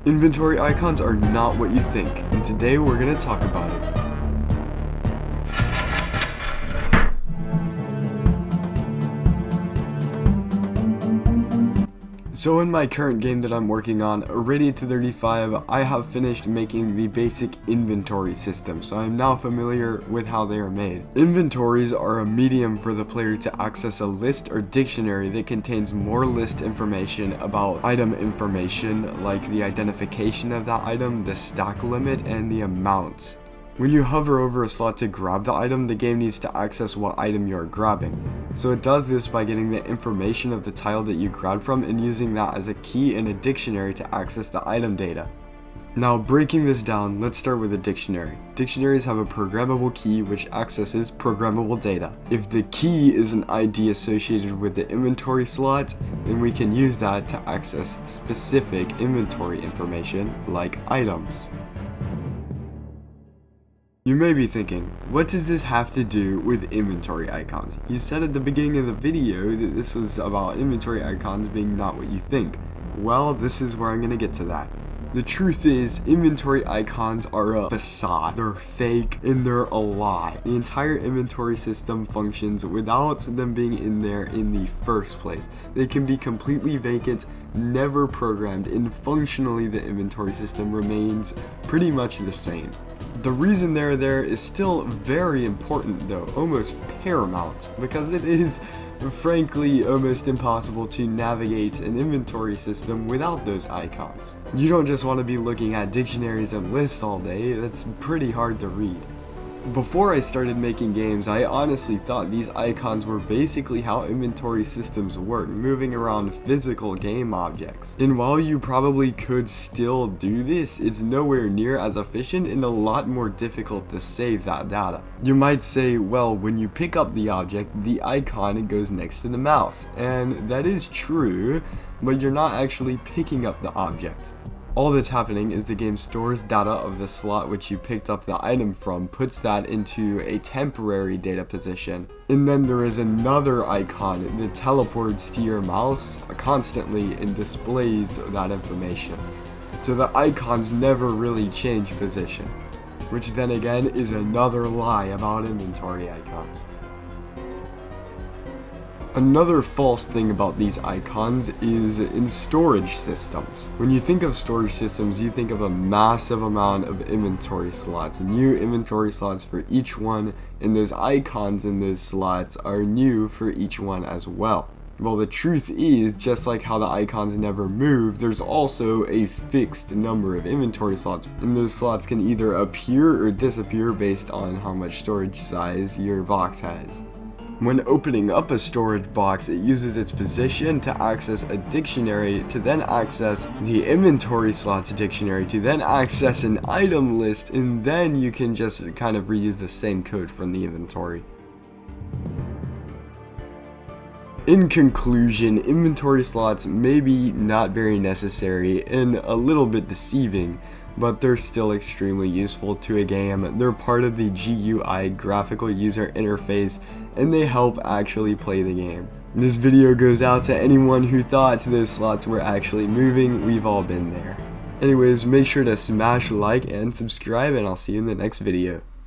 Inventory icons are not what you think, and today we're going to talk about it. So in my current game that I'm working on, Iridia 235, I have finished making the basic inventory system, so I'm now familiar with how they are made. Inventories are a medium for the player to access a list or dictionary that contains more list information about item information, like the identification of that item, the stack limit, and the amount. When you hover over a slot to grab the item, the game needs to access what item you are grabbing. So it does this by getting the information of the tile that you grabbed from and using that as a key in a dictionary to access the item data. Now, breaking this down, let's start with a dictionary. Dictionaries have a programmable key which accesses programmable data. If the key is an ID associated with the inventory slot, then we can use that to access specific inventory information like items. You may be thinking, what does this have to do with inventory icons? You said at the beginning of the video that this was about inventory icons being not what you think. Well, this is where I'm going to get to that. The truth is, inventory icons are a facade. They're fake and they're a lie. The entire inventory system functions without them being in there in the first place. They can be completely vacant, never programmed, and functionally the inventory system remains pretty much the same. The reason they're there is still very important though, almost paramount, because it is frankly almost impossible to navigate an inventory system without those icons. You don't just want to be looking at dictionaries and lists all day, that's pretty hard to read. Before I started making games, I honestly thought these icons were basically how inventory systems work, moving around physical game objects. And while you probably could still do this, it's nowhere near as efficient and a lot more difficult to save that data. You might say, well, when you pick up the object, the icon goes next to the mouse. And that is true, but you're not actually picking up the object. All that's happening is the game stores data of the slot which you picked up the item from, puts that into a temporary data position, and then there is another icon that teleports to your mouse constantly and displays that information. So the icons never really change position, which then again is another lie about inventory icons. Another false thing about these icons is in storage systems. When you think of storage systems, you think of a massive amount of inventory slots, new inventory slots for each one, and those icons in those slots are new for each one as well. Well, the truth is, just like how the icons never move, there's also a fixed number of inventory slots, and those slots can either appear or disappear based on how much storage size your box has. When opening up a storage box, it uses its position to access a dictionary, to then access the inventory slots dictionary, to then access an item list, and then you can just kind of reuse the same code from the inventory. In conclusion, inventory slots may be not very necessary and a little bit deceiving, but they're still extremely useful to a game. They're part of the GUI, graphical user interface, and they help actually play the game. This video goes out to anyone who thought those slots were actually moving. We've all been there. Anyways, make sure to smash like and subscribe, and I'll see you in the next video.